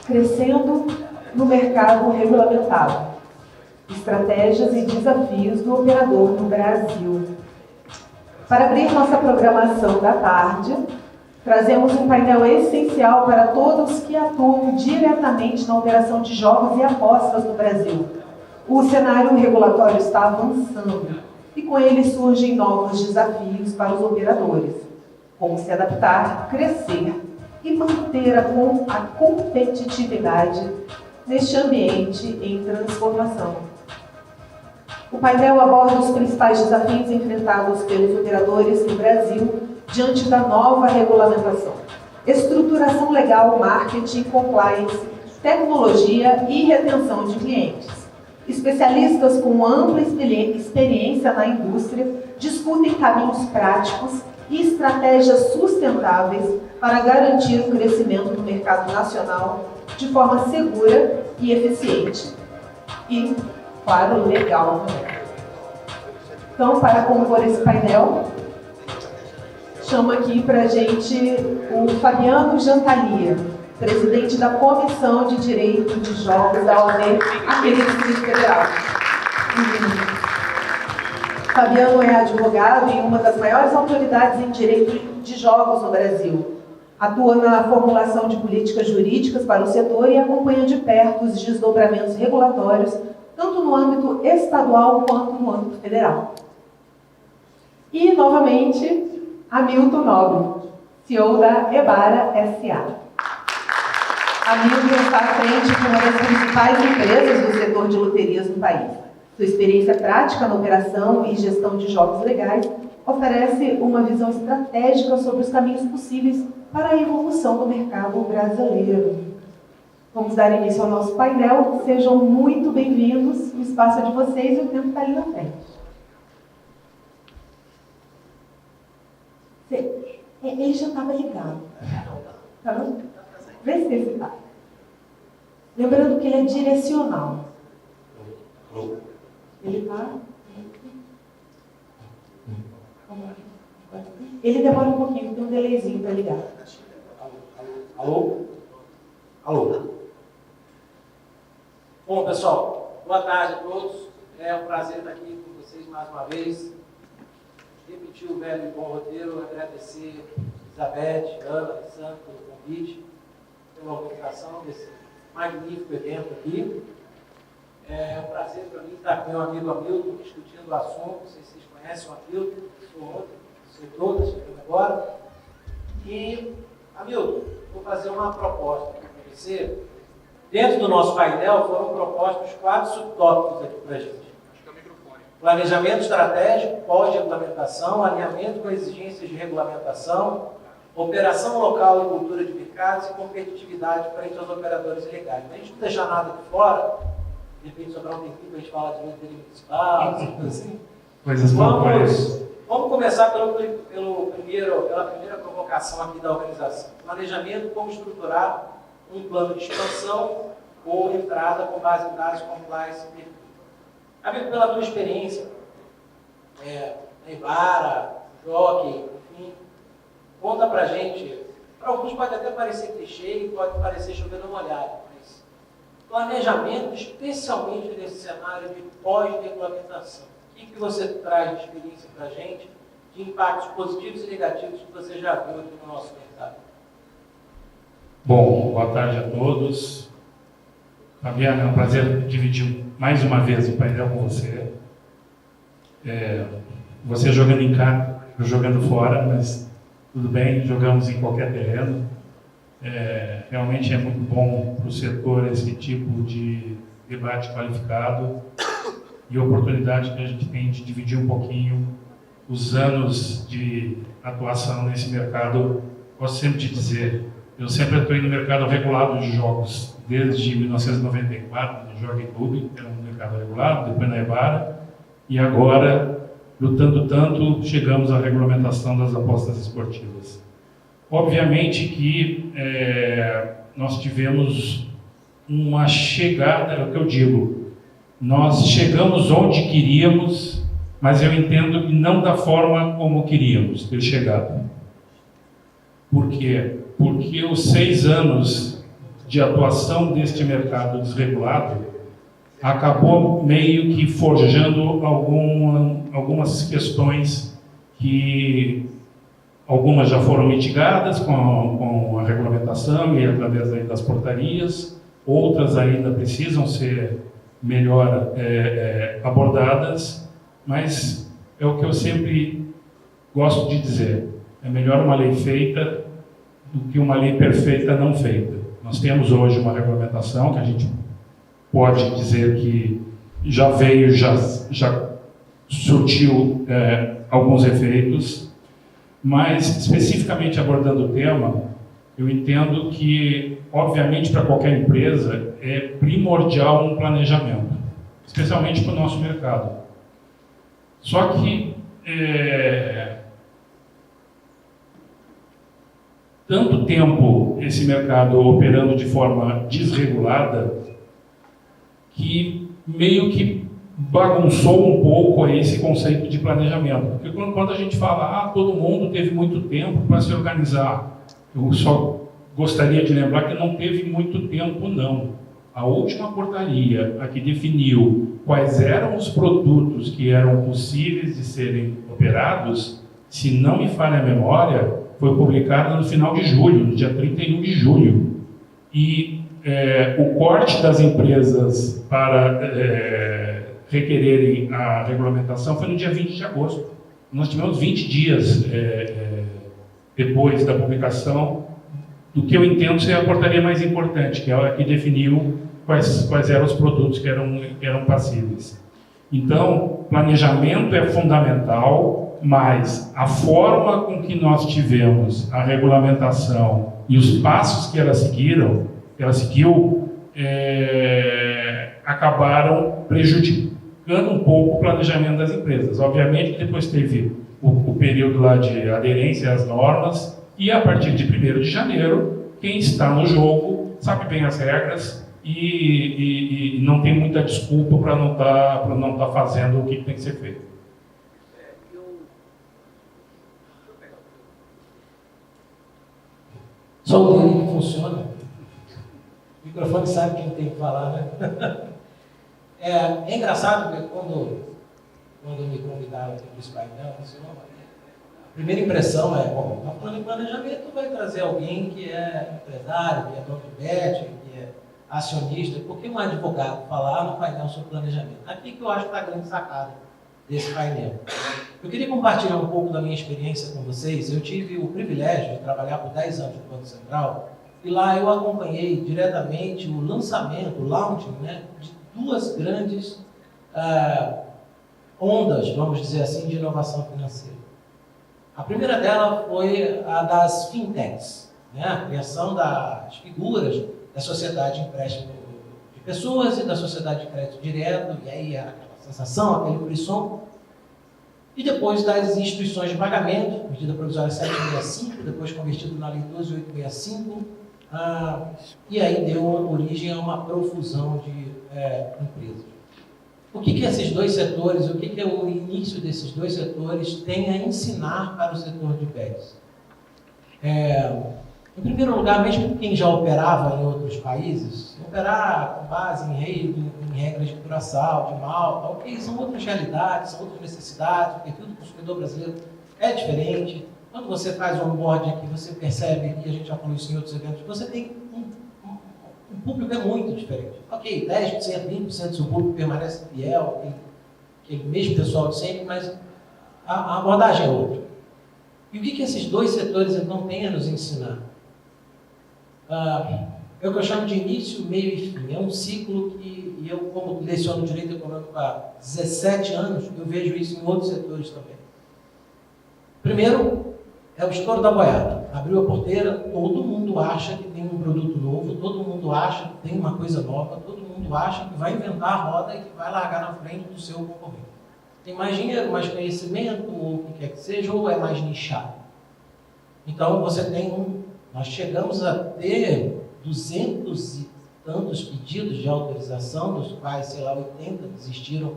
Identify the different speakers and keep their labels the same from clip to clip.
Speaker 1: Crescendo no mercado regulamentado. Estratégias e desafios do operador no Brasil. Para abrir nossa programação da tarde, trazemos um painel essencial para todos que atuam diretamente na operação de jogos e apostas no Brasil. O cenário regulatório está avançando e com ele surgem novos desafios para os operadores. Como se adaptar, crescer e manter a competitividade neste ambiente em transformação. O painel aborda os principais desafios enfrentados pelos operadores no Brasil diante da nova regulamentação. Estruturação legal, marketing, compliance, tecnologia e retenção de clientes. Especialistas com ampla experiência na indústria discutem caminhos práticos e estratégias sustentáveis para garantir o crescimento do mercado nacional de forma segura e eficiente. E, claro, legal também. Então, para compor esse painel, chamo aqui para a gente o Fabiano Jantalia, presidente da Comissão de Direito de Jogos da OAB aqui no Distrito Federal. Fabiano é advogado e uma das maiores autoridades em direito de jogos no Brasil. Atua na formulação de políticas jurídicas para o setor e acompanha de perto os desdobramentos regulatórios, tanto no âmbito estadual quanto no âmbito federal. E, novamente, Hamilton Nobre, CEO da Ebara S.A. Hamilton está à frente de uma das principais empresas do setor de loterias no país. Sua experiência prática na operação e gestão de jogos legais oferece uma visão estratégica sobre os caminhos possíveis para a evolução do mercado brasileiro. Vamos dar início ao nosso painel. Sejam muito bem-vindos. O espaço é de vocês e o tempo está ali na frente. Ele já estava ligado. Tá bom? Vê se esse está. Lembrando que ele é direcional. Ele está? Ele demora um pouquinho, tem um delayzinho para ligar.
Speaker 2: Alô? Alô? Bom, pessoal, boa tarde a todos. É um prazer estar aqui com vocês mais uma vez. Repetir o velho e bom roteiro, agradecer Elizabeth, Ana, Alessandro pelo convite, pela organização desse magnífico evento aqui. É um prazer para mim estar com meu amigo Hamilton discutindo o assunto. Não sei se vocês conhecem o Hamilton, sou todas, chegando agora. E, Hamilton, vou fazer uma proposta aqui para você. Dentro do nosso painel foram propostos 4 subtópicos aqui para a gente. Planejamento estratégico, pós-regulamentação, alinhamento com exigências de regulamentação, operação local e cultura de mercados e competitividade frente aos operadores ilegais. A gente não deixar nada de fora, de repente sobrar um tempinho para a gente falar de loteria municipal, assim. Vamos começar pela primeira provocação aqui da organização. Planejamento, como estruturar um plano de expansão ou entrada com base em dados, compliance e perfil. Amigo, pela tua experiência, na Ebara, Jockey, enfim, conta pra gente. Para alguns pode até parecer clichê e pode parecer chovendo molhado, mas planejamento, especialmente nesse cenário de pós-regulamentação. O que você traz de experiência para a gente, de impactos positivos e negativos que você já viu aqui no nosso mercado?
Speaker 3: Bom, boa tarde a todos. Fabiano, é um prazer dividir mais uma vez o painel com você. Você jogando em casa, eu jogando fora, mas tudo bem, jogamos em qualquer terreno. Realmente é muito bom para o setor esse tipo de debate qualificado e oportunidade que a gente tem de dividir um pouquinho os anos de atuação nesse mercado. Gosto sempre de dizer, eu sempre atuei no mercado regulado de jogos, desde 1994, no Jockey Club, que era um mercado regulado, depois na Ebara, e agora, lutando tanto, chegamos à regulamentação das apostas esportivas. Obviamente que nós tivemos uma chegada, é o que eu digo, nós chegamos onde queríamos, mas eu entendo que não da forma como queríamos ter chegado. Por quê? Porque os 6 anos de atuação deste mercado desregulado acabou meio que forjando algumas questões que algumas já foram mitigadas com a regulamentação e através aí das portarias, outras ainda precisam ser melhor abordadas, mas é o que eu sempre gosto de dizer, é melhor uma lei feita do que uma lei perfeita não feita. Nós temos hoje uma regulamentação que a gente pode dizer que já veio, já surtiu alguns efeitos, mas especificamente abordando o tema, eu entendo que, obviamente, para qualquer empresa é primordial um planejamento, especialmente para o nosso mercado. Só que tanto tempo esse mercado operando de forma desregulada que meio que bagunçou um pouco aí esse conceito de planejamento. Porque quando a gente fala, todo mundo teve muito tempo para se organizar, eu só gostaria de lembrar que não teve muito tempo, não. A última portaria, a que definiu quais eram os produtos que eram possíveis de serem operados, se não me falha a memória, foi publicada no final de julho, no dia 31 de julho. E o corte das empresas para requererem a regulamentação foi no dia 20 de agosto. Nós tivemos 20 dias depois da publicação do que eu entendo ser a portaria mais importante, que é a que definiu quais eram os produtos que eram passíveis. Então, planejamento é fundamental, mas a forma com que nós tivemos a regulamentação e os passos que ela seguiu, acabaram prejudicando um pouco o planejamento das empresas. Obviamente que depois teve o período lá de aderência às normas, e a partir de 1º de janeiro, quem está no jogo sabe bem as regras e não tem muita desculpa para não estar fazendo o que tem que ser feito.
Speaker 2: Só o dele que funciona. O microfone sabe quem tem que falar, né? É engraçado porque quando me convidaram aqui para esse painel, a primeira impressão bom, está falando de planejamento, vai trazer alguém que é empresário, que é dono de bet, que é acionista. Por que um advogado falar no painel sobre planejamento? Aqui que eu acho que está a grande sacada desse painel. Eu queria compartilhar um pouco da minha experiência com vocês. Eu tive o privilégio de trabalhar por 10 anos no Banco Central, e lá eu acompanhei diretamente o lançamento, o launching, né, de duas grandes ondas, vamos dizer assim, de inovação financeira. A primeira dela foi a das fintechs, né, a criação das figuras da sociedade de empréstimo de pessoas e da sociedade de crédito direto, e aí aquela sensação, aquele frisson. E depois das instituições de pagamento, medida provisória 765, depois convertido na lei 12865, e aí deu origem a uma profusão de empresas. O que esses dois setores, o que o início desses dois setores tem a ensinar para o setor de bets? Em primeiro lugar, mesmo quem já operava em outros países, operar com base em regras de curaçao, de malta, ok, são outras realidades, são outras necessidades, o perfil do consumidor brasileiro é diferente. Quando você faz um onboarding aqui, você percebe, e a gente já falou isso em outros eventos, você tem um público é muito diferente. Ok, 10%, 20% do seu público permanece fiel, aquele mesmo pessoal de sempre, mas a abordagem é outra. E o que esses dois setores então têm a nos ensinar? É o que eu chamo de início, meio e fim. É um ciclo que, e eu, como leciono direito econômico há 17 anos, eu vejo isso em outros setores também. Primeiro, é o estouro da boiada. Abriu a porteira, todo mundo acha que tem um produto novo, todo mundo acha que tem uma coisa nova, todo mundo acha que vai inventar a roda e que vai largar na frente do seu concorrente. Tem mais dinheiro, mais conhecimento, ou o que quer que seja, ou é mais nichado. Então, você tem nós chegamos a ter 200 e tantos pedidos de autorização, dos quais, sei lá, 80 desistiram,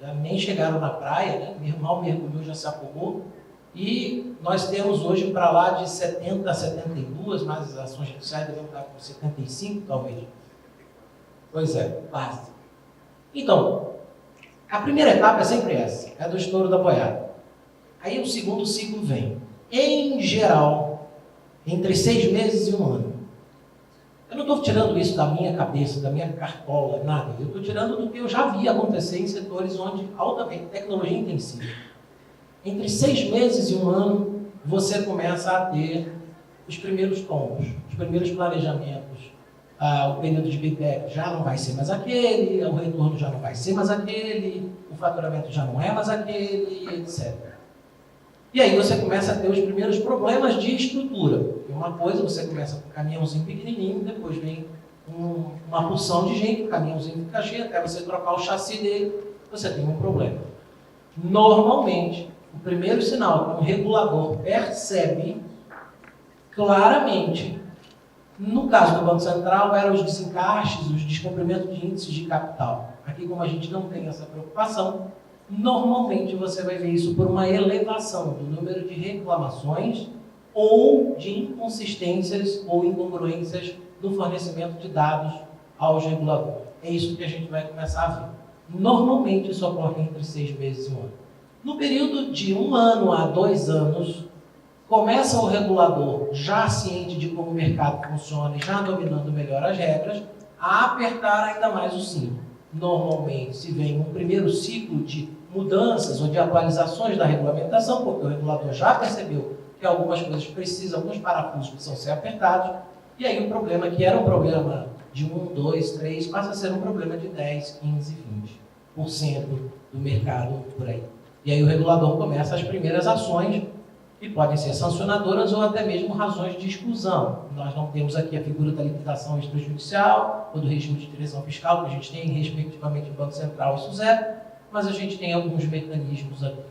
Speaker 2: já nem chegaram na praia, né? Mal mergulhou, já se afogou. E nós temos hoje para lá de 70 a 72, mas as ações judiciais devem estar com 75, talvez. Pois é, quase. Então, a primeira etapa é sempre essa, é do estouro da boiada. Aí o segundo ciclo vem. Em geral, entre 6 meses e 1 ano. Eu não estou tirando isso da minha cabeça, da minha cartola, nada. Eu estou tirando do que eu já vi acontecer em setores onde altamente tecnologia intensiva. Entre 6 meses e 1 ano, você começa a ter os primeiros tombos, os primeiros planejamentos. O período de payback já não vai ser mais aquele, o retorno já não vai ser mais aquele, o faturamento já não é mais aquele, etc. E aí você começa a ter os primeiros problemas de estrutura. Uma coisa, você começa com um caminhãozinho pequenininho, depois vem uma porção de gente, o caminhãozinho fica cheio, até você trocar o chassi dele, você tem um problema. Normalmente, o primeiro sinal que um regulador percebe claramente, no caso do Banco Central, eram os desencaixes, os descumprimentos de índices de capital. Aqui, como a gente não tem essa preocupação, normalmente você vai ver isso por uma elevação do número de reclamações ou de inconsistências ou incongruências no fornecimento de dados aos reguladores. É isso que a gente vai começar a ver. Normalmente isso ocorre entre 6 meses e 1 ano. No período de 1 ano a 2 anos, começa o regulador, já ciente de como o mercado funciona e já dominando melhor as regras, a apertar ainda mais o cinto. Normalmente se vem um primeiro ciclo de mudanças ou de atualizações da regulamentação, porque o regulador já percebeu que algumas coisas precisam, alguns parafusos precisam ser apertados, e aí o problema que era um problema de 1, 2, 3, passa a ser um problema de 10, 15, 20% do mercado por aí. E aí o regulador começa as primeiras ações, que podem ser sancionadoras ou até mesmo razões de exclusão. Nós não temos aqui a figura da liquidação extrajudicial ou do regime de direção fiscal, que a gente tem, respectivamente, no Banco Central e SUSEP, mas a gente tem alguns mecanismos aqui.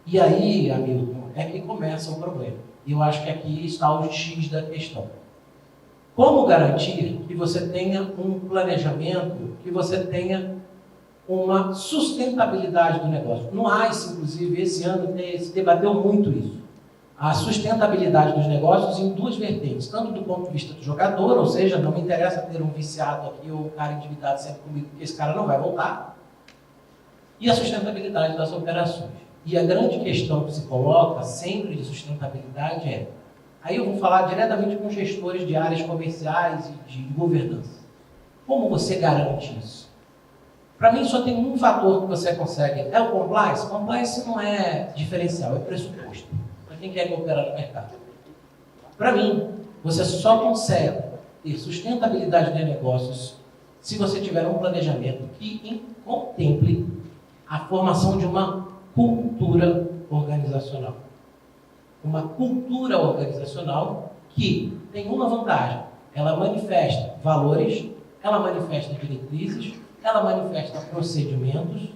Speaker 2: E aí, Hamilton, é que começa o problema. E eu acho que aqui está o X da questão. Como garantir que você tenha um planejamento, que você tenha uma sustentabilidade do negócio? No AIS, inclusive, esse ano se debateu muito isso. A sustentabilidade dos negócios em 2 vertentes, tanto do ponto de vista do jogador, ou seja, não me interessa ter um viciado aqui ou um cara endividado sempre comigo, porque esse cara não vai voltar, e a sustentabilidade das operações. E a grande questão que se coloca sempre de sustentabilidade é, aí eu vou falar diretamente com gestores de áreas comerciais e de governança. Como você garante isso? Para mim, só tem um fator que você consegue. É o compliance? Compliance não é diferencial, é pressuposto. Para quem quer operar no mercado. Para mim, você só consegue ter sustentabilidade de negócios se você tiver um planejamento que contemple a formação de uma cultura organizacional. Uma cultura organizacional que tem uma vantagem. Ela manifesta valores, ela manifesta diretrizes, ela manifesta procedimentos,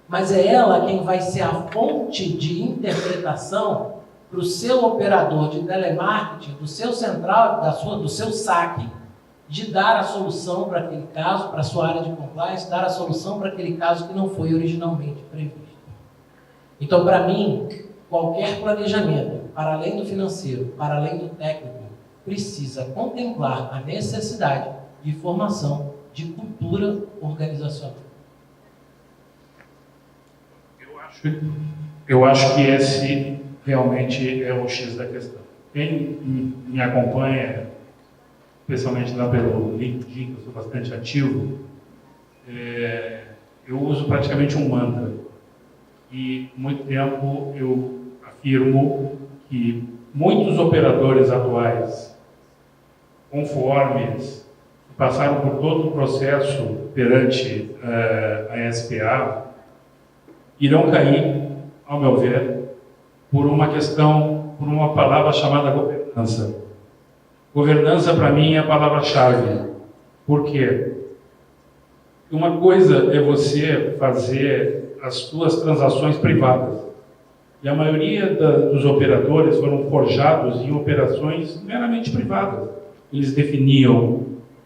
Speaker 2: mas é ela quem vai ser a fonte de interpretação para o seu operador de telemarketing, do seu central, do seu saque, de dar a solução para aquele caso, para a sua área de compliance, dar a solução para aquele caso que não foi originalmente previsto. Então, para mim, qualquer planejamento, para além do financeiro, para além do técnico, precisa contemplar a necessidade de formação de cultura organizacional.
Speaker 3: Eu acho que esse realmente é o X da questão. Quem me acompanha, especialmente lá pelo LinkedIn, que eu sou bastante ativo, eu uso praticamente um mantra. E há muito tempo eu afirmo que muitos operadores atuais, conformes, passaram por todo o processo perante a SPA, irão cair, ao meu ver, por uma questão, por uma palavra chamada governança. Governança, para mim, é a palavra-chave. Por quê? Uma coisa é você fazer as suas transações privadas. E a maioria dos operadores foram forjados em operações meramente privadas. Eles definiam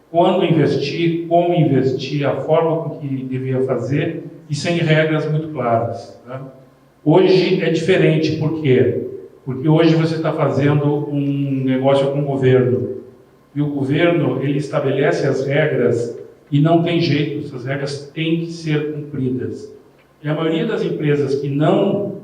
Speaker 3: quando investir, como investir, a forma com que devia fazer, e sem regras muito claras. Né? Hoje é diferente, por quê? Porque hoje você está fazendo um negócio com o governo, e o governo ele estabelece as regras e não tem jeito, essas regras têm que ser cumpridas. E a maioria das empresas que não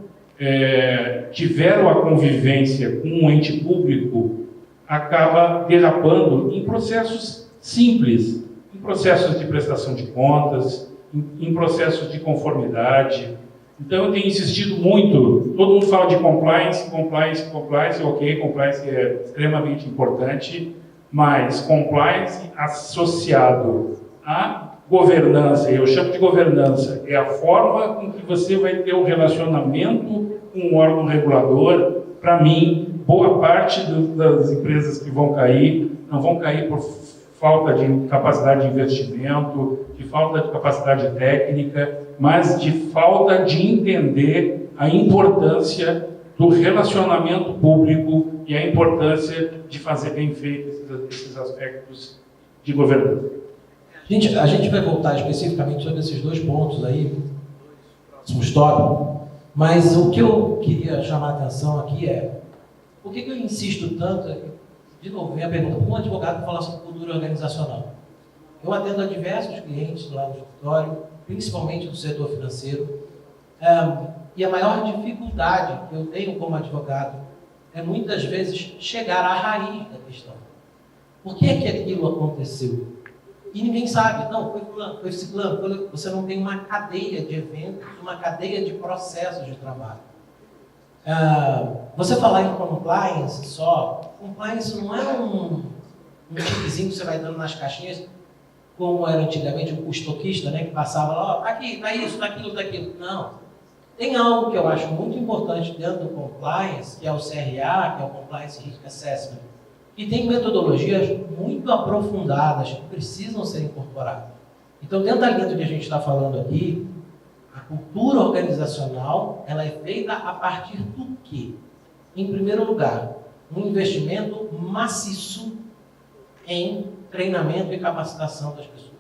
Speaker 3: tiveram a convivência com um ente público acaba derrapando em processos simples, em processos de prestação de contas, em processos de conformidade. Então eu tenho insistido muito, todo mundo fala de compliance, ok, compliance é extremamente importante, mas compliance associado à governança, eu chamo de governança, é a forma com que você vai ter o relacionamento com o órgão regulador. Para mim, boa parte das empresas que vão cair, não vão cair por falta de capacidade de investimento, de falta de capacidade técnica, mas de falta de entender a importância do relacionamento público e a importância de fazer bem feito esses aspectos de governança.
Speaker 4: A gente vai voltar especificamente sobre esses dois pontos aí, próximos tópicos, mas o que eu queria chamar a atenção aqui é, por que eu insisto tanto, de novo, vem a pergunta, como um advogado falar sobre cultura organizacional? Eu atendo a diversos clientes lá no escritório, principalmente do setor financeiro, e a maior dificuldade que eu tenho como advogado é muitas vezes chegar à raiz da questão. Por que é que aquilo aconteceu? E ninguém sabe. Não, foi fulano, foi ciclano. Você não tem uma cadeia de eventos, uma cadeia de processos de trabalho. Você falar em compliance só, compliance não é um tiquezinho que você vai dando nas caixinhas, como era antigamente um estoquista, né, que passava lá, tá aqui, tá isso, tá aquilo, tá aquilo. Não. Tem algo que eu acho muito importante dentro do compliance, que é o CRA, que é o Compliance Risk Assessment, e tem metodologias muito aprofundadas que precisam ser incorporadas. Então, dentro da linha do que a gente está falando aqui, a cultura organizacional, ela é feita a partir do quê? Em primeiro lugar, um investimento maciço em treinamento e capacitação das pessoas.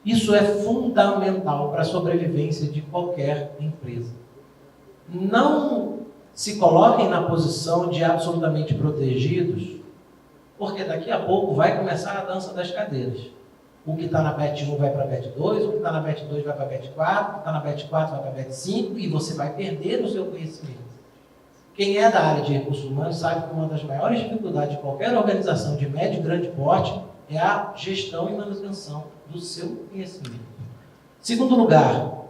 Speaker 4: Isso é fundamental para a sobrevivência de qualquer empresa. Não se coloquem na posição de absolutamente protegidos, porque daqui a pouco vai começar a dança das cadeiras. O que está na BET 1 vai para a BET 2, o que está na BET 2 vai para a BET 4, o que está na BET 4 vai para a BET 5, e você vai perder o seu conhecimento. Quem é da área de recursos humanos sabe que uma das maiores dificuldades de qualquer organização de médio e grande porte é a gestão e manutenção do seu conhecimento. Segundo lugar,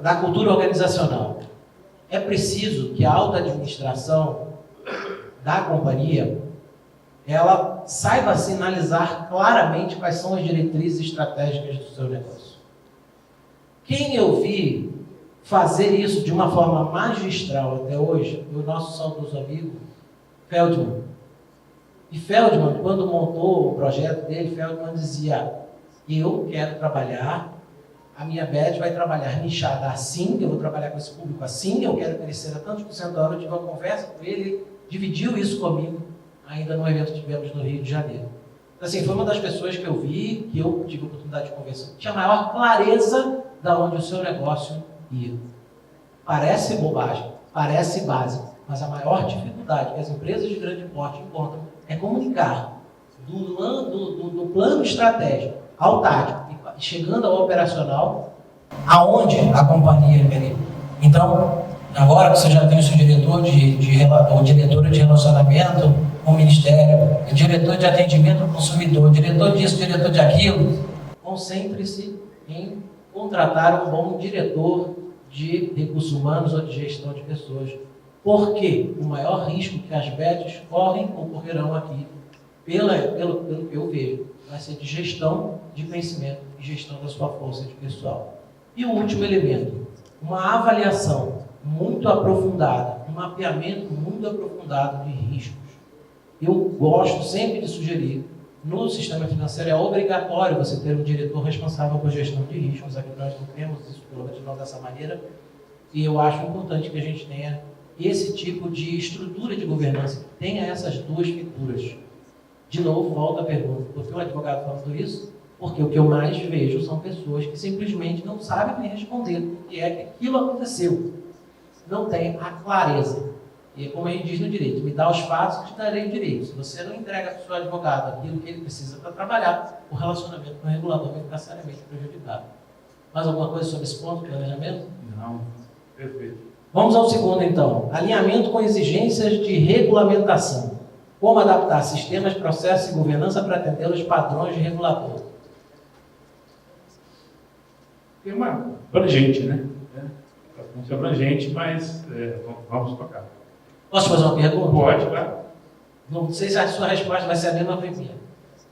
Speaker 4: da cultura organizacional. É preciso que a alta administração da companhia ela saiba sinalizar claramente quais são as diretrizes estratégicas do seu negócio. Quem eu vi fazer isso de uma forma magistral até hoje, o nosso saudoso amigo Feldman. E Feldman, quando montou o projeto dele, Feldman dizia: eu quero trabalhar, a minha BET vai trabalhar nichada assim, eu vou trabalhar com esse público assim, eu quero crescer a tantos por cento da hora. Eu tive uma conversa com ele, dividiu isso comigo, ainda no evento que tivemos no Rio de Janeiro. Então, assim, foi uma das pessoas que eu vi, que eu tive a oportunidade de conversar, tinha maior clareza de onde o seu negócio ia. Parece bobagem, parece básico, mas a maior dificuldade que as empresas de grande porte encontram é comunicar do plano estratégico ao tático e chegando ao operacional, aonde a companhia quer ir. Então, agora que você já tem o seu diretor ou diretora de relacionamento com o Ministério, o diretor de atendimento ao consumidor, diretor disso, diretor de aquilo, concentre-se em contratar um bom diretor de recursos humanos ou de gestão de pessoas. Porque o maior risco que as BETs correm ou correrão aqui, pelo que eu vejo, vai ser de gestão de conhecimento e gestão da sua força de pessoal. E o último elemento, uma avaliação muito aprofundada, um mapeamento muito aprofundado de riscos. Eu gosto sempre de sugerir, no sistema financeiro é obrigatório você ter um diretor responsável por gestão de riscos. Aqui nós não temos isso, pelo menos não dessa maneira, e eu acho importante que a gente tenha esse tipo de estrutura de governança, que tenha essas duas figuras. De novo, volta a pergunta, por que um advogado falando isso? Porque o que eu mais vejo são pessoas que simplesmente não sabem me responder o que é que aquilo aconteceu. Não tem a clareza. E como a gente diz no direito, me dá os fatos que te darei o direito. Se você não entrega para o seu advogado aquilo que ele precisa para trabalhar, o relacionamento com o regulador vai ficar seriamente prejudicado. Mais alguma coisa sobre esse ponto, planejamento?
Speaker 3: Não, perfeito.
Speaker 4: Vamos ao segundo, então. Alinhamento com exigências de regulamentação. Como adaptar sistemas, processos e governança para atender os padrões de regulador.
Speaker 3: Tema abrangente, né? Bastante abrangente, mas vamos tocar.
Speaker 4: Posso fazer uma pergunta?
Speaker 3: Pode, claro.
Speaker 4: Não sei se a sua resposta vai ser a mesma que a minha.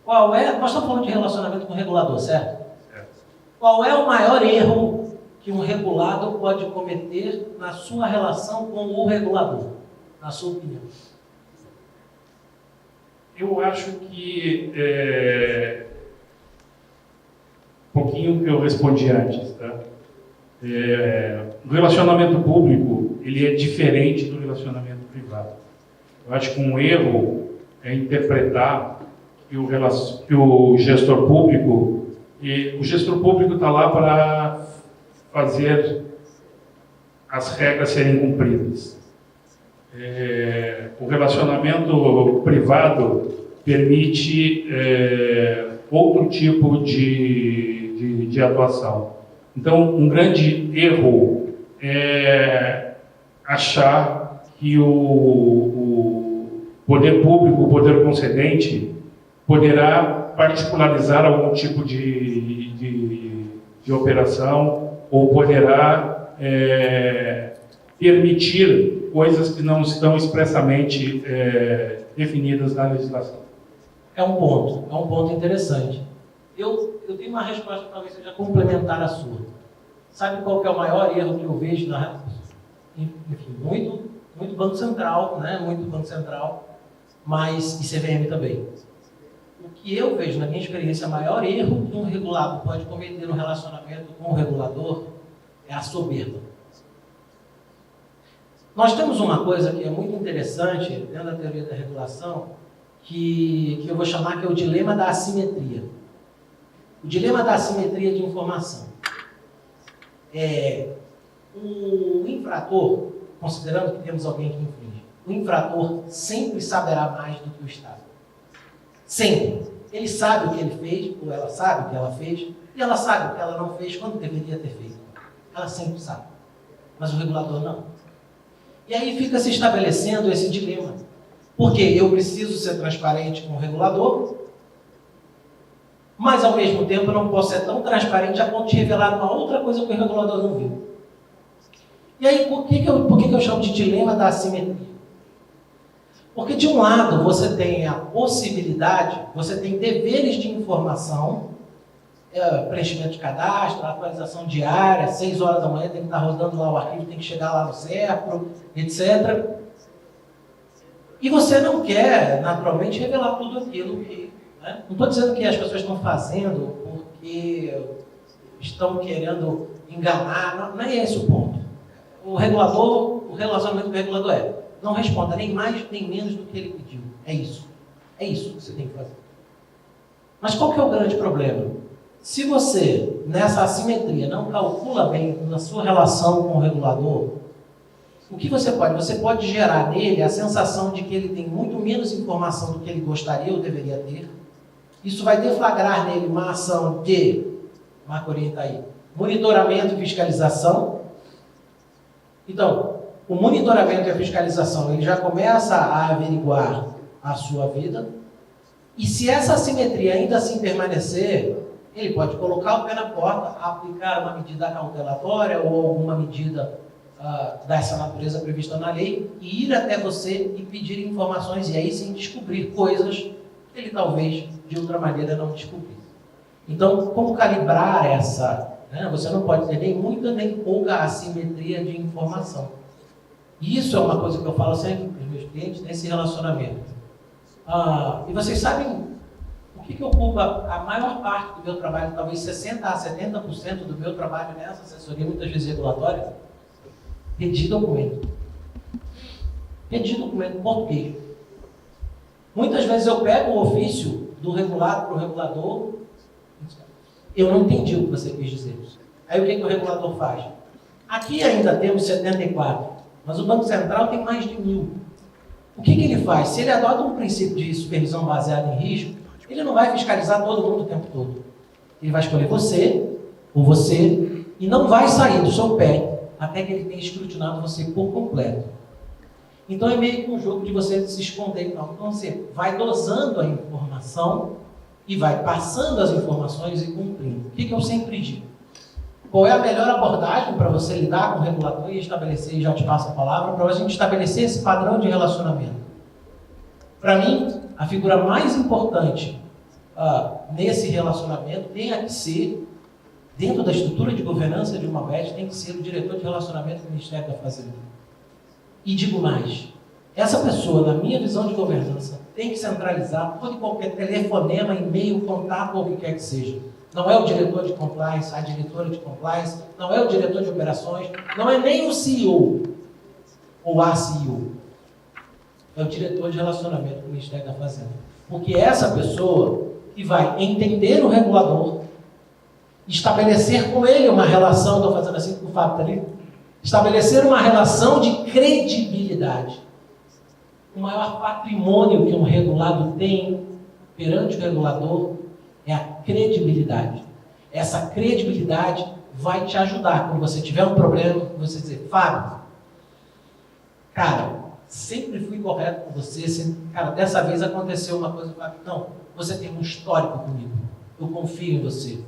Speaker 4: Qual é... Nós estamos falando de relacionamento com o regulador, certo?
Speaker 3: Certo.
Speaker 4: Qual é o maior erro que um regulado pode cometer na sua relação com o regulador, na sua opinião?
Speaker 3: Eu acho que um pouquinho que eu respondi antes, tá? O relacionamento público ele é diferente do relacionamento privado. Eu acho que um erro é interpretar que o gestor público está lá para fazer as regras serem cumpridas. O relacionamento privado permite outro tipo de atuação. Então, um grande erro é achar que o poder público, o poder concedente, poderá particularizar algum tipo de operação ou poderá permitir coisas que não estão expressamente definidas na legislação.
Speaker 4: É um ponto interessante. Eu tenho uma resposta que talvez seja complementar à sua. Sabe qual que é o maior erro que eu vejo enfim, muito Banco Central, né? Muito Banco Central, mas e CVM também. O que eu vejo na minha experiência, o maior erro que um regulado pode cometer no relacionamento com o regulador é a soberba. Nós temos uma coisa que é muito interessante dentro da teoria da regulação, que eu vou chamar que é o dilema da assimetria. O dilema da assimetria de informação. O infrator, considerando que temos alguém que infringe, o infrator sempre saberá mais do que o Estado. Sempre. Ele sabe o que ele fez, ou ela sabe o que ela fez, e ela sabe o que ela não fez quando deveria ter feito. Ela sempre sabe. Mas o regulador não. E aí fica se estabelecendo esse dilema. Porque eu preciso ser transparente com o regulador, mas ao mesmo tempo eu não posso ser tão transparente a ponto de revelar uma outra coisa que o regulador não viu. E aí, por que eu chamo de dilema da assimetria? Porque de um lado você tem a possibilidade, você tem deveres de informação, preenchimento de cadastro, atualização diária, 6 horas da manhã tem que estar rodando lá o arquivo, tem que chegar lá no SERPRO, etc. E você não quer, naturalmente, revelar tudo aquilo que... Né? Não estou dizendo que as pessoas estão fazendo porque estão querendo enganar, não é esse o ponto. O relacionamento com o regulador não responda nem mais nem menos do que ele pediu. É isso. É isso que você tem que fazer. Mas qual que é o grande problema? Se você, nessa assimetria, não calcula bem na sua relação com o regulador, o que você pode? Você pode gerar nele a sensação de que ele tem muito menos informação do que ele gostaria ou deveria ter. Isso vai deflagrar nele uma ação de, Marco orienta aí, monitoramento e fiscalização. Então, o monitoramento e a fiscalização, ele já começa a averiguar a sua vida. E se essa assimetria ainda assim permanecer, ele pode colocar o pé na porta, aplicar uma medida cautelatória ou alguma medida dessa natureza prevista na lei e ir até você e pedir informações e aí sim descobrir coisas que ele talvez de outra maneira não descobrisse. Então, como calibrar essa? Né? Você não pode ter nem muita nem pouca assimetria de informação. E isso é uma coisa que eu falo sempre para os meus clientes nesse relacionamento. E vocês sabem o que ocupa a maior parte do meu trabalho, talvez 60% a 70% do meu trabalho nessa assessoria, muitas vezes regulatória? Redigir documento. Redigir documento em português. Muitas vezes eu pego o ofício do regulado para o regulador Eu não entendi o que você quis dizer. Aí o que o regulador faz? Aqui ainda temos 74, mas o Banco Central tem mais de 1000. O que ele faz? Se ele adota um princípio de supervisão baseada em risco, ele não vai fiscalizar todo mundo o tempo todo. Ele vai escolher você, ou você, e não vai sair do seu pé até que ele tenha escrutinado você por completo. Então é meio que um jogo de você se esconder. Então você vai dosando a informação e vai passando as informações e cumprindo. O que eu sempre digo? Qual é a melhor abordagem para você lidar com o regulador e estabelecer, e já te passo a palavra, para a gente estabelecer esse padrão de relacionamento? Para mim, a figura mais importante nesse relacionamento tem que ser, dentro da estrutura de governança de uma BET, tem que ser o diretor de relacionamento do Ministério da Fazenda. E digo mais, essa pessoa, na minha visão de governança, tem que centralizar todo e qualquer telefonema, e-mail, contato ou o que quer que seja. Não é o diretor de compliance, a diretora de compliance, não é o diretor de operações, não é nem o CEO ou a CEO. É o diretor de relacionamento do Ministério da Fazenda. Porque é essa pessoa que vai entender o regulador, estabelecer com ele uma relação, estou fazendo assim com o Fábio, tá ali? Estabelecer uma relação de credibilidade. O maior patrimônio que um regulado tem perante o regulador é a credibilidade. Essa credibilidade vai te ajudar quando você tiver um problema, você dizer, Fábio, cara, sempre fui correto com você, cara, dessa vez aconteceu uma coisa, Fábio, não, você tem um histórico comigo, eu confio em você.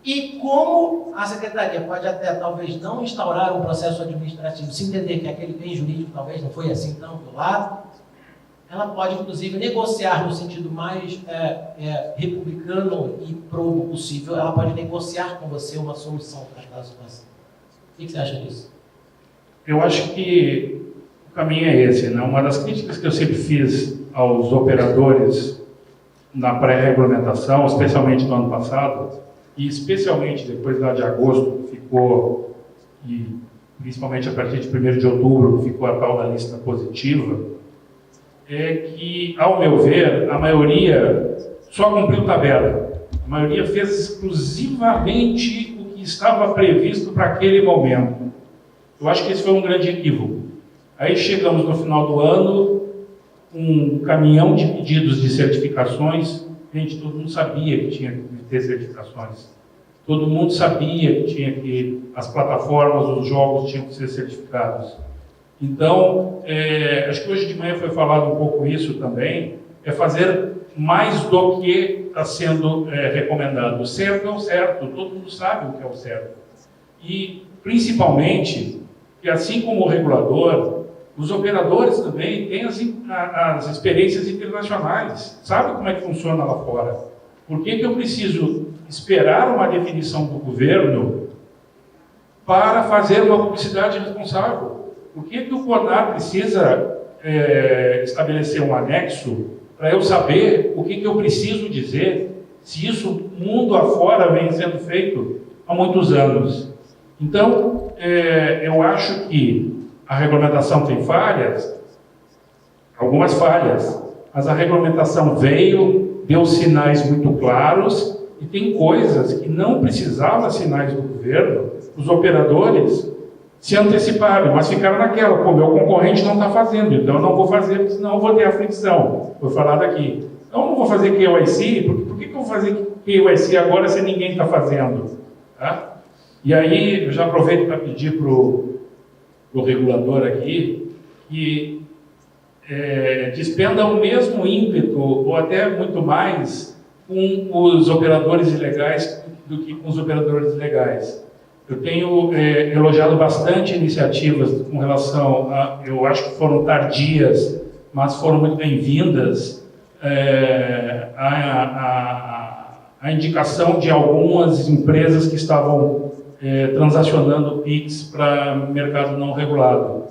Speaker 4: E como a Secretaria pode até, talvez, não instaurar um processo administrativo, se entender que aquele bem jurídico talvez não foi assim tão do lado, ela pode, inclusive, negociar no sentido mais republicano e probo possível, ela pode negociar com você uma solução para aquela situação. O que você acha disso?
Speaker 3: Eu acho que o caminho é esse, né? Uma das críticas que eu sempre fiz aos operadores na pré-regulamentação, especialmente no ano passado, e especialmente depois lá de agosto, ficou, e principalmente a partir de 1º de outubro, ficou a tal da lista positiva, é que, ao meu ver, a maioria só cumpriu tabela. A maioria fez exclusivamente o que estava previsto para aquele momento. Eu acho que esse foi um grande equívoco. Aí chegamos no final do ano, um caminhão de pedidos de certificações. Gente, todo mundo sabia que tinha que ter certificações. Todo mundo sabia que as plataformas, os jogos tinham que ser certificados. Então, acho que hoje de manhã foi falado um pouco isso também, é fazer mais do que está sendo recomendado. O certo é o certo, todo mundo sabe o que é o certo. E, principalmente, que assim como o regulador, os operadores também têm as experiências internacionais, sabem como é que funciona lá fora. Por que eu preciso esperar uma definição do governo para fazer uma publicidade responsável? Por que o CONAR precisa estabelecer um anexo para eu saber o que eu preciso dizer, se isso mundo afora vem sendo feito há muitos anos? Então, eu acho que a regulamentação tem falhas, algumas falhas, mas a regulamentação veio, deu sinais muito claros, e tem coisas que não precisavam sinais do governo, os operadores se anteciparam, mas ficaram naquela, pô, meu concorrente não está fazendo, então eu não vou fazer, porque senão eu vou ter aflição. Foi falado aqui. Então eu não vou fazer KYC, por que eu vou fazer KYC agora se ninguém está fazendo? Tá? E aí, eu já aproveito para pedir para o regulador aqui que despenda o mesmo ímpeto, ou até muito mais, com os operadores ilegais do que com os operadores legais. Eu tenho elogiado bastante iniciativas com relação a, eu acho que foram tardias, mas foram muito bem-vindas, a indicação de algumas empresas que estavam transacionando PIX para mercado não regulado.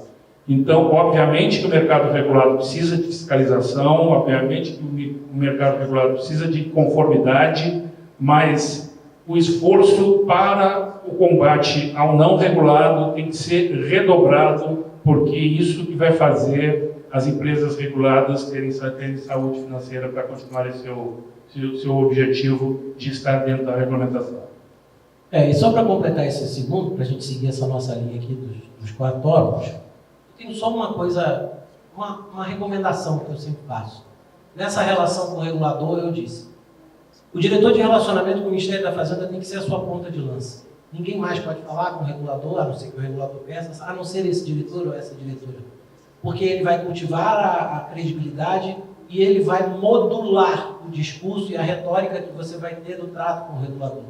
Speaker 3: Então, obviamente que o mercado regulado precisa de fiscalização, obviamente que o mercado regulado precisa de conformidade, mas o esforço para o combate ao não regulado tem que ser redobrado, porque isso que vai fazer as empresas reguladas terem saúde financeira para continuarem seu objetivo de estar dentro da regulamentação.
Speaker 4: E só para completar esse segundo, para a gente seguir essa nossa linha aqui dos 4 tópicos, eu tenho só uma coisa, uma recomendação que eu sempre faço. Nessa relação com o regulador, eu disse, o diretor de relacionamento com o Ministério da Fazenda tem que ser a sua ponta de lança. Ninguém mais pode falar com o regulador, a não ser que o regulador peça, a não ser esse diretor ou essa diretora. Porque ele vai cultivar a credibilidade e ele vai modular o discurso e a retórica que você vai ter no trato com o regulador.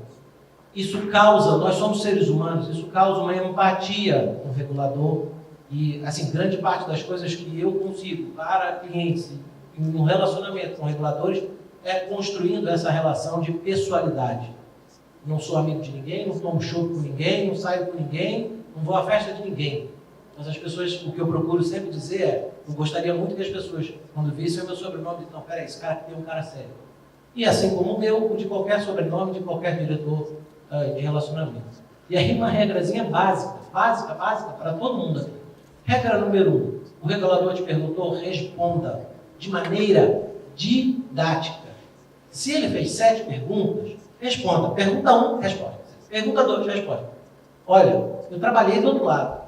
Speaker 4: Isso causa, nós somos seres humanos, isso causa uma empatia com o regulador e, assim, grande parte das coisas que eu consigo para clientes no relacionamento com reguladores é construindo essa relação de pessoalidade. Não sou amigo de ninguém, não tomo chopp com ninguém, não saio com ninguém, não vou à festa de ninguém. Mas as pessoas, o que eu procuro sempre dizer é, eu gostaria muito que as pessoas, quando vissem o meu sobrenome, dizem, não, peraí, esse cara aqui é um cara sério. E assim como o meu, o de qualquer sobrenome, de qualquer diretor de relacionamento. E aí uma regrazinha básica para todo mundo aqui. Regra número 1, o regulador te perguntou, responda de maneira didática. Se ele fez 7 perguntas, responda. Pergunta 1, responde. Pergunta 2, responde. Olha, eu trabalhei do outro lado.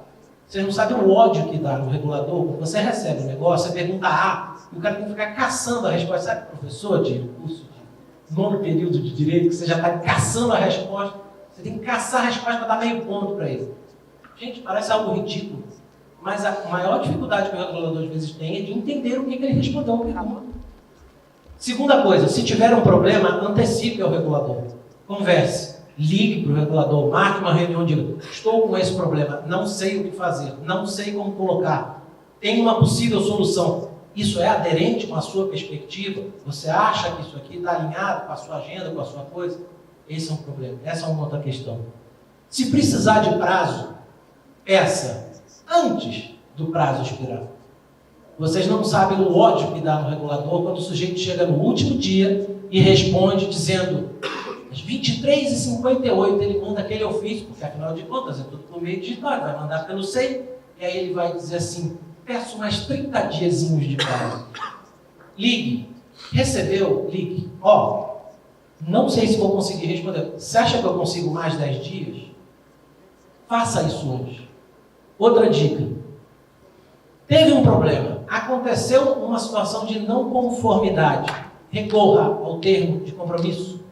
Speaker 4: Vocês não sabem o ódio que dá no regulador. Quando você recebe um negócio, você pergunta A, e o cara tem que ficar caçando a resposta. Sabe, professor de curso de 9º período de direito, que você já está caçando a resposta. Você tem que caçar a resposta para dar meio ponto para ele. Gente, parece algo ridículo. Mas a maior dificuldade que o regulador às vezes tem é de entender o que ele respondeu à pergunta. Segunda coisa, se tiver um problema, antecipe ao regulador. Converse. Ligue para o regulador, marque uma reunião e diga, estou com esse problema, não sei o que fazer, não sei como colocar, tem uma possível solução. Isso é aderente com a sua perspectiva? Você acha que isso aqui está alinhado com a sua agenda, com a sua coisa? Esse é um problema, essa é uma outra questão. Se precisar de prazo, peça antes do prazo expirar. Vocês não sabem o ódio que dá no regulador quando o sujeito chega no último dia e responde dizendo às 23h58 ele manda aquele ofício, porque afinal de contas é tudo por meio digital, ele vai mandar pelo SEI, e aí ele vai dizer assim, peço mais 30 diazinhos de prazo. Ligue. Recebeu? Ligue. Não sei se vou conseguir responder. Você acha que eu consigo mais 10 dias? Faça isso hoje. Outra dica. Teve um problema. Aconteceu uma situação de não conformidade. Recorra ao termo de compromisso.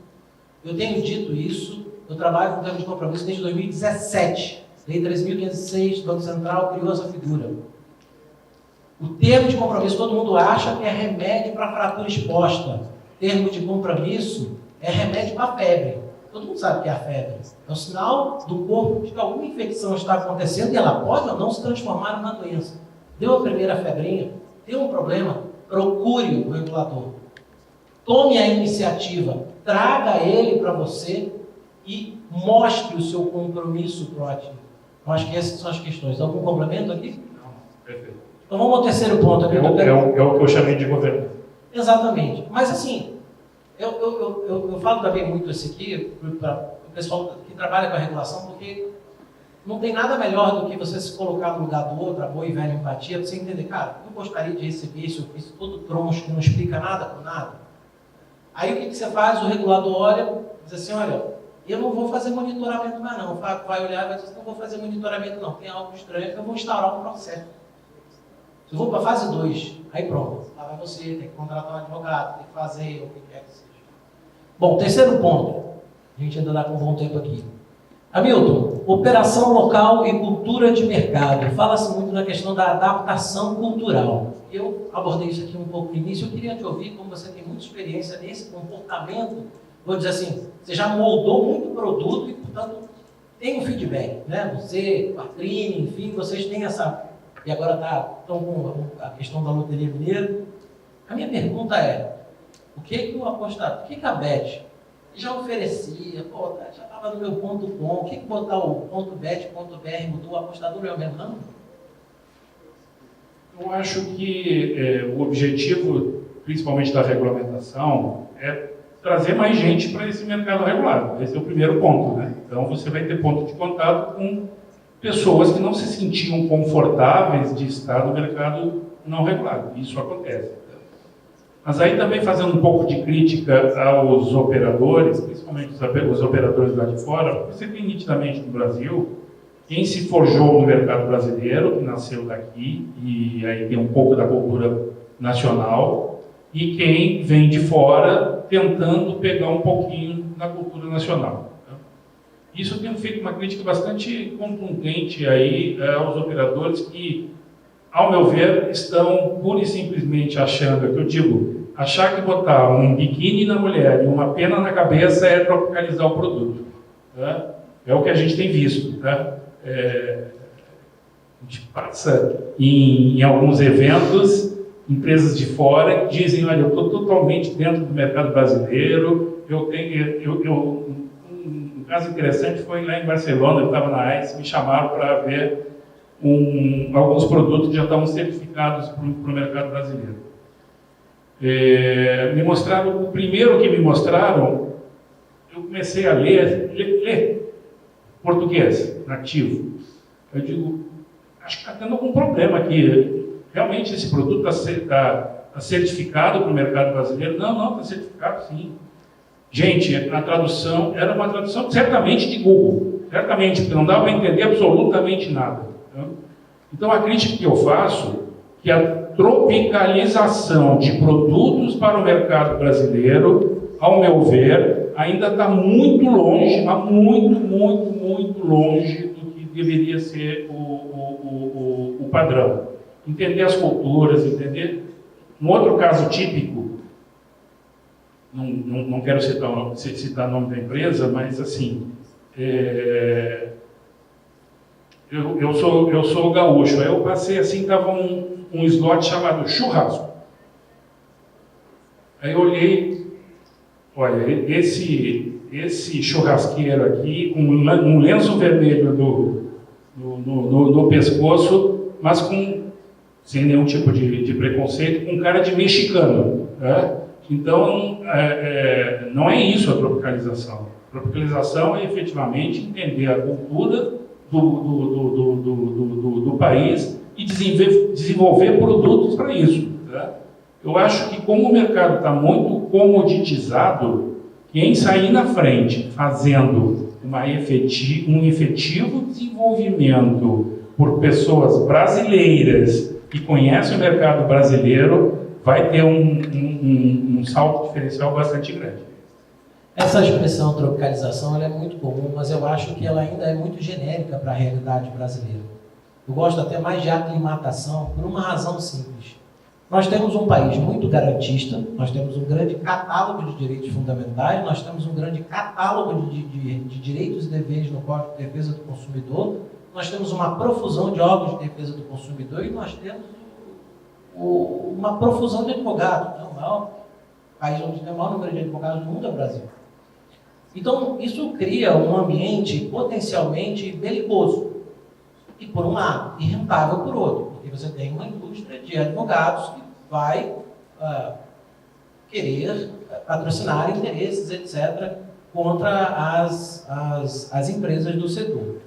Speaker 4: Eu tenho dito isso, eu trabalho com termo de compromisso desde 2017. Lei 3.506 do Banco Central criou essa figura. O termo de compromisso, todo mundo acha que é remédio para fratura exposta. Termo de compromisso é remédio para febre. Todo mundo sabe o que é a febre. É um sinal do corpo de que alguma infecção está acontecendo e ela pode ou não se transformar numa doença. Deu a primeira febrinha, deu um problema, procure o regulador. Tome a iniciativa, traga ele para você e mostre o seu compromisso proativo. Eu acho que essas são as questões. Algum complemento aqui?
Speaker 3: Não, perfeito.
Speaker 4: Então vamos ao terceiro ponto aqui.
Speaker 3: É o que eu chamei de governo.
Speaker 4: Exatamente. Mas assim, eu falo também muito isso aqui para o pessoal que trabalha com a regulação, porque não tem nada melhor do que você se colocar no lugar do outro, a boa e velha empatia, para você entender, cara, eu gostaria de receber esse ofício todo troncho, que não explica nada com nada. Aí o que você faz? O regulador olha, diz assim, olha, eu não vou fazer monitoramento mais não. Vai olhar e vai dizer assim, não vou fazer monitoramento não, tem algo estranho, eu vou instaurar um processo. Eu vou para a fase 2, aí pronto. Lá vai você, tem que contratar um advogado, tem que fazer o que quer que seja. Bom, terceiro ponto. A gente ainda dá com um bom tempo aqui. Hamilton, operação local e cultura de mercado. Fala-se muito na questão da adaptação cultural. Eu abordei isso aqui um pouco no início. Eu queria te ouvir, como você tem muita experiência nesse comportamento. Vou dizer assim, você já moldou muito produto e, portanto, tem um feedback, né? Você, a Trini, enfim, vocês têm essa... E agora estão com a questão da Loteria Mineira. A minha pergunta é, o que o apostador, o que a Bet já oferecia, já estava no meu ponto .com, o que botar o ponto .bet.br mudou, o apostador é o mesmo, não?
Speaker 3: Eu acho que o objetivo, principalmente da regulamentação, é trazer mais gente para esse mercado regulado. Esse é o primeiro ponto, né? Então você vai ter ponto de contato com pessoas que não se sentiam confortáveis de estar no mercado não regulado. Isso acontece. Mas aí também fazendo um pouco de crítica aos operadores, principalmente os operadores lá de fora, porque você tem nitidamente no Brasil quem se forjou no mercado brasileiro, que nasceu daqui, e aí tem um pouco da cultura nacional, e quem vem de fora tentando pegar um pouquinho da cultura nacional. Isso tem feito uma crítica bastante contundente aí aos operadores que, ao meu ver, estão pura e simplesmente achando, que eu digo, achar que botar um biquíni na mulher e uma pena na cabeça é tropicalizar o produto. Tá? É o que a gente tem visto. Tá? A gente passa em alguns eventos, empresas de fora que dizem, olha, eu estou totalmente dentro do mercado brasileiro, um caso interessante foi lá em Barcelona, eu estava na AIS, me chamaram para ver alguns produtos que já estavam certificados para o mercado brasileiro. Me mostraram, o primeiro que me mostraram, eu comecei a ler português nativo. Eu digo, acho que está tendo algum problema aqui. Realmente esse produto está certificado para o mercado brasileiro? Não, está certificado sim. Gente, a tradução era uma tradução certamente de Google, certamente, porque não dava para entender absolutamente nada. Então a crítica que eu faço é que a tropicalização de produtos para o mercado brasileiro, ao meu ver, ainda está muito longe, mas muito longe do que deveria ser o padrão. Entender as culturas, entender. Um outro caso típico, não quero citar o nome da empresa, mas assim, eu sou gaúcho, aí eu passei assim, estava um slot chamado churrasco. Aí eu olhei, olha, esse churrasqueiro aqui, com um lenço vermelho no pescoço, mas sem nenhum tipo de preconceito, com cara de mexicano. Né? Então, não é isso a tropicalização. A tropicalização é efetivamente entender a cultura do país e desenvolver produtos para isso. Tá? Eu acho que como o mercado está muito comoditizado, quem sair na frente fazendo um efetivo desenvolvimento por pessoas brasileiras que conhecem o mercado brasileiro, vai ter um salto diferencial bastante grande.
Speaker 4: Essa expressão tropicalização ela é muito comum, mas eu acho que ela ainda é muito genérica para a realidade brasileira. Eu gosto até mais de aclimatação por uma razão simples. Nós temos um país muito garantista, nós temos um grande catálogo de direitos fundamentais, nós temos um grande catálogo de direitos e deveres no Código de Defesa do Consumidor, nós temos uma profusão de órgãos de defesa do consumidor e nós temos uma profusão de advogados. O país onde tem o maior número de advogados do mundo é o Brasil. Então, isso cria um ambiente potencialmente belicoso. E por um lado, e rentável por outro. Porque você tem uma indústria de advogados que vai querer patrocinar interesses, etc., contra as empresas do setor.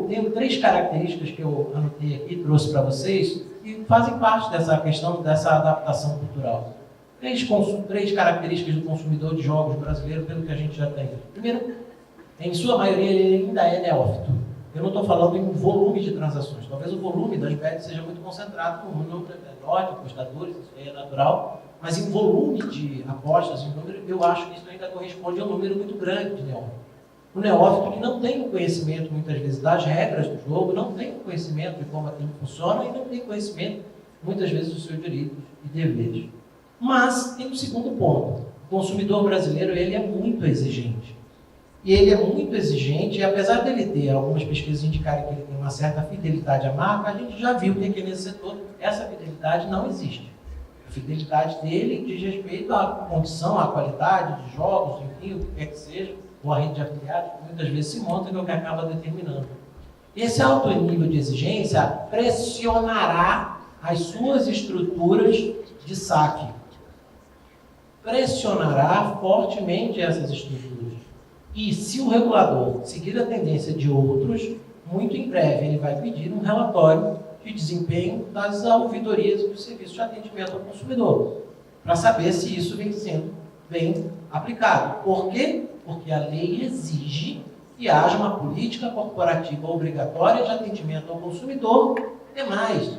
Speaker 4: Tenho 3 características que eu anotei aqui, trouxe para vocês, que fazem parte dessa questão, dessa adaptação cultural. 3 características do consumidor de jogos brasileiro, pelo que a gente já tem. Primeiro, em sua maioria, ele ainda é neófito. Eu não estou falando em volume de transações. Talvez o volume das bets seja muito concentrado no número de apostadores, isso aí é natural, mas em volume de apostas, em número, eu acho que isso ainda corresponde a um número muito grande de neófitos. O neófito que não tem o conhecimento, muitas vezes, das regras do jogo, não tem o conhecimento de como aquilo funciona e não tem conhecimento, muitas vezes, dos seus direitos e deveres. Mas tem um segundo ponto. O consumidor brasileiro ele é muito exigente. E ele é muito exigente, e apesar dele ter algumas pesquisas indicarem que ele tem uma certa fidelidade à marca, a gente já viu que aqui nesse setor essa fidelidade não existe. A fidelidade dele diz respeito à condição, à qualidade de jogos, enfim, o que quer que seja, ou a rede de afiliados, que muitas vezes se monta, que é o que acaba determinando. Esse alto nível de exigência pressionará as suas estruturas de saque. Pressionará fortemente essas estruturas. E se o regulador seguir a tendência de outros, muito em breve ele vai pedir um relatório de desempenho das ouvidorias e dos serviços de atendimento ao consumidor, para saber se isso vem sendo bem aplicado. Por quê? Porque a lei exige que haja uma política corporativa obrigatória de atendimento ao consumidor. E mais,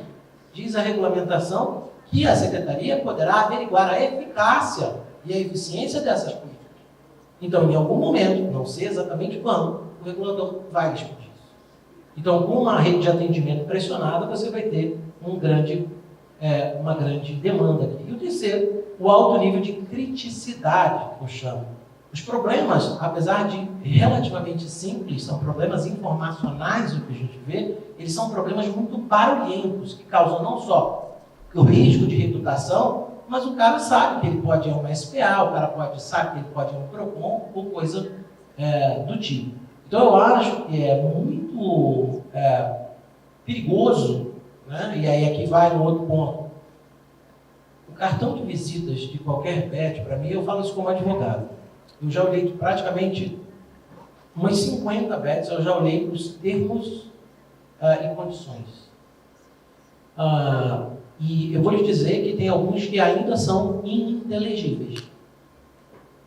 Speaker 4: diz a regulamentação que a Secretaria poderá averiguar a eficácia e a eficiência dessas políticas. Então, em algum momento, não sei exatamente quando, o regulador vai discutir isso. Então, com uma rede de atendimento pressionada, você vai ter uma grande demanda aqui. E o terceiro, o alto nível de criticidade, que eu chamo. Os problemas, apesar de relativamente simples, são problemas informacionais, o que a gente vê, eles são problemas muito barulhentos, que causam não só o risco de reputação, mas o cara sabe que ele pode ir a uma SPA, o cara sabe que ele pode ir a um PROCON, ou coisa do tipo. Então, eu acho que é muito perigoso, né? E aí aqui vai no outro ponto. O cartão de visitas de qualquer bet, para mim, eu falo isso como advogado. Eu já olhei praticamente umas 50 bets, eu já olhei os termos e condições. E eu vou lhe dizer que tem alguns que ainda são ininteligíveis.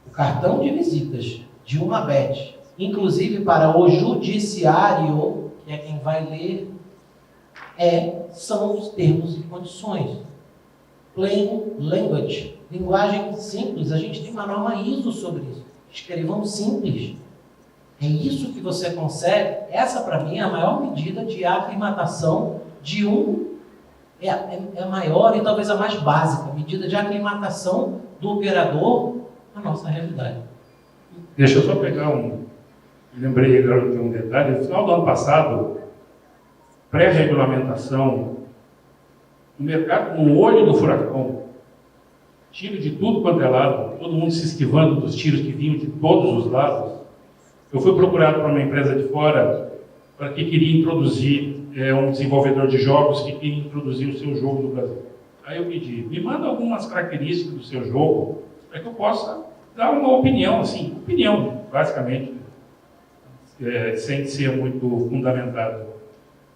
Speaker 4: O cartão de visitas de uma bet, inclusive para o judiciário, que é quem vai ler, são os termos e condições. Plain language, linguagem simples. A gente tem uma norma ISO sobre isso. Escrevam simples. É isso que você consegue. Essa, para mim, é a maior medida de aclimatação de é a maior e talvez a mais básica medida de aclimatação do operador à nossa realidade.
Speaker 3: Deixa eu só pegar lembrei agora de um detalhe. No final do ano passado, pré-regulamentação, o mercado no olho do furacão, tiro de tudo quanto é lado, todo mundo se esquivando dos tiros que vinham de todos os lados. Eu fui procurado por uma empresa de fora para que queria introduzir um desenvolvedor de jogos que queria introduzir o seu jogo no Brasil. Aí eu pedi, me manda algumas características do seu jogo para que eu possa dar uma opinião, assim, basicamente, sem ser muito fundamentado.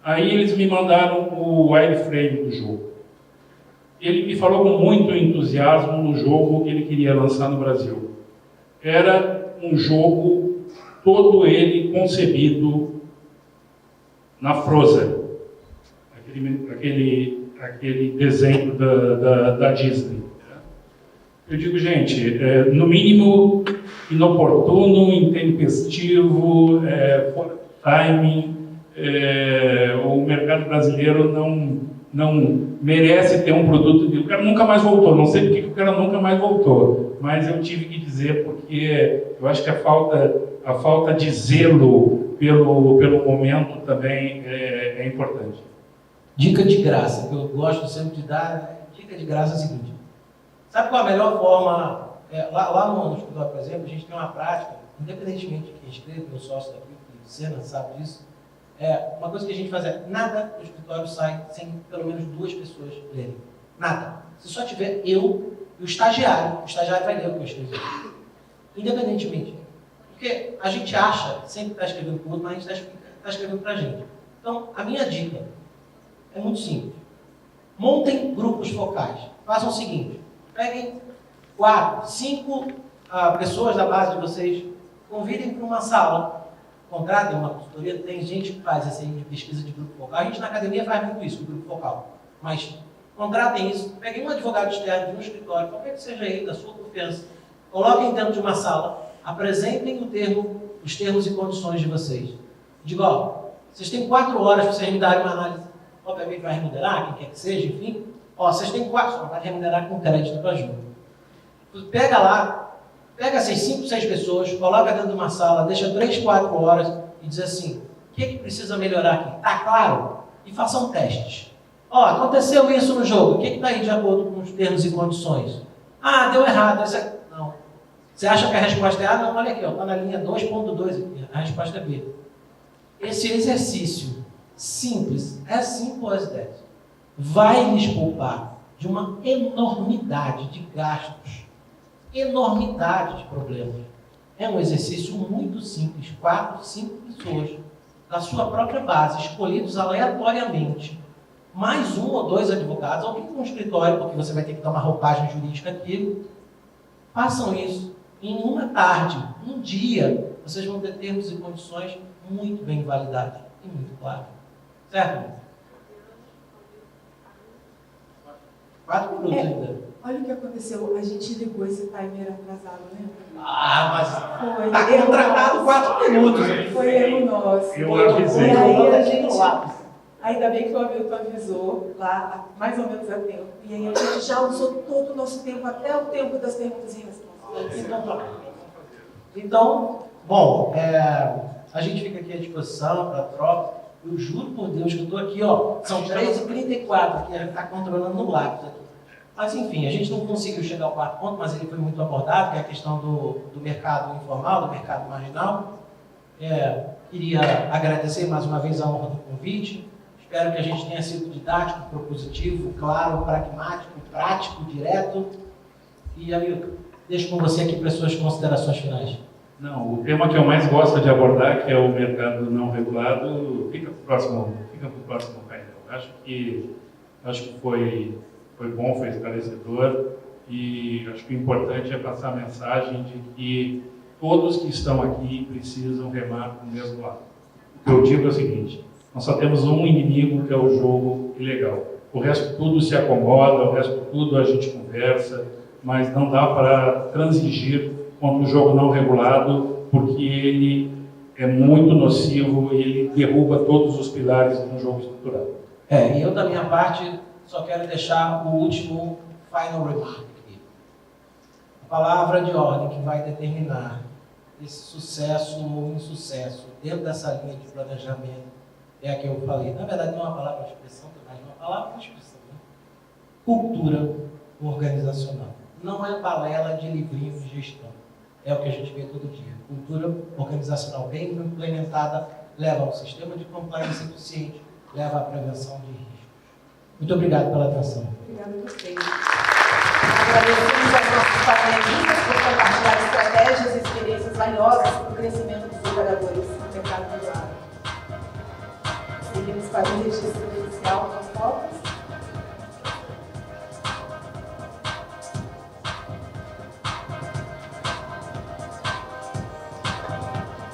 Speaker 3: Aí eles me mandaram o wireframe do jogo. Ele me falou com muito entusiasmo no jogo que ele queria lançar no Brasil. Era um jogo todo ele concebido na Frozen, aquele desenho da Disney. Eu digo, gente, no mínimo inoportuno, intempestivo, fora do timing. O mercado brasileiro não merece ter um produto de... O cara nunca mais voltou, não sei porque o cara nunca mais voltou, mas eu tive que dizer porque eu acho que a falta de zelo pelo momento também é importante.
Speaker 4: Dica de graça, que eu gosto sempre de dar, dica de graça é a seguinte: sabe qual a melhor forma? Lá no escritório, por exemplo, a gente tem uma prática, independentemente de quem escreve, meu sócio daqui, o Senna sabe disso, uma coisa que a gente faz nada do escritório sai sem pelo menos 2 pessoas lerem. Nada. Se só tiver eu e o estagiário vai ler o que eu escrevi. Independentemente. Porque a gente acha, sempre está escrevendo para o outro, mas a gente está escrevendo para a gente. Então, a minha dica é muito simples. Montem grupos focais. Façam o seguinte: peguem 4, 5 pessoas da base de vocês, convidem para uma sala, contratem uma consultoria. Tem gente que faz essa de pesquisa de grupo focal. A gente na academia faz muito isso, o grupo focal. Mas contratem isso, peguem um advogado externo de um escritório, qualquer que seja ele, da sua confiança, coloquem dentro de uma sala, apresentem os termos e condições de vocês. Digo, vocês têm 4 horas para vocês me darem uma análise. Obviamente vai remunerar, quem quer que seja, enfim. Vocês têm 4 horas para remunerar com crédito para ajuda. Pega essas 5, 6 pessoas, coloca dentro de uma sala, deixa 3, 4 horas e diz assim: o que precisa melhorar aqui? Está claro? E façam testes. Aconteceu isso no jogo, o que está aí de acordo com os termos e condições? Deu errado. Não. Você acha que a resposta é A? Não, olha aqui, está na linha 2.2 aqui, a resposta é B. Esse exercício simples, as simple as that, vai lhes poupar de uma enormidade de gastos, enormidade de problemas. É um exercício muito simples, 4, 5 pessoas da sua própria base, escolhidos aleatoriamente, mais 1 ou 2 advogados, ou um escritório, porque você vai ter que dar uma roupagem jurídica aqui. Façam isso. Em uma tarde, um dia, vocês vão ter termos e condições muito bem validados e muito claros. Certo? 4 minutos ainda.
Speaker 5: Olha o que aconteceu, a gente ligou esse timer atrasado, lembra?
Speaker 4: Mas
Speaker 5: Foi.
Speaker 4: está contratado 4 minutos.
Speaker 5: Foi erro nosso.
Speaker 3: Eu avisei.
Speaker 5: E aí a gente, ainda bem que o Hamilton avisou lá, mais ou menos a tempo. E aí a gente já usou todo o nosso tempo, até o tempo das perguntas e respostas.
Speaker 4: Então, bom, a gente fica aqui à disposição para troca. Eu juro por Deus que eu estou aqui, ó, são 3h34 aqui, a gente está controlando no lápis aqui. Mas, enfim, a gente não conseguiu chegar ao quarto ponto, mas ele foi muito abordado, que é a questão do mercado informal, do mercado marginal. Queria agradecer mais uma vez a honra do convite. Espero que a gente tenha sido didático, propositivo, claro, pragmático, prático, direto. E, amigo, deixo com você aqui para as suas considerações finais.
Speaker 3: Não, o tema que eu mais gosto de abordar, que é o mercado não regulado, fica para o próximo painel. Acho que foi bom, foi esclarecedor, e acho que o importante é passar a mensagem de que todos que estão aqui precisam remar para o mesmo lado. O que eu digo é o seguinte: nós só temos um inimigo, que é o jogo ilegal. O resto tudo se acomoda, o resto tudo a gente conversa, mas não dá para transigir contra o jogo não regulado, porque ele é muito nocivo e ele derruba todos os pilares de um jogo estruturado.
Speaker 4: E eu, da minha parte, só quero deixar o último final remark aqui. A palavra de ordem que vai determinar esse sucesso ou insucesso dentro dessa linha de planejamento é a que eu falei. Na verdade, não é uma palavra de expressão, é mais uma palavra de expressão. Né? Cultura organizacional. Não é balela de livrinho de gestão. É o que a gente vê todo dia. Cultura organizacional bem implementada leva a um sistema de compliance eficiente, leva à prevenção de riscos. Muito obrigado pela atenção.
Speaker 5: Obrigada a vocês.
Speaker 1: Agradecemos aos nossos panelistas por compartilhar estratégias e experiências valiosas para o crescimento dos operadores no mercado privado. Seguimos com a registro inicial.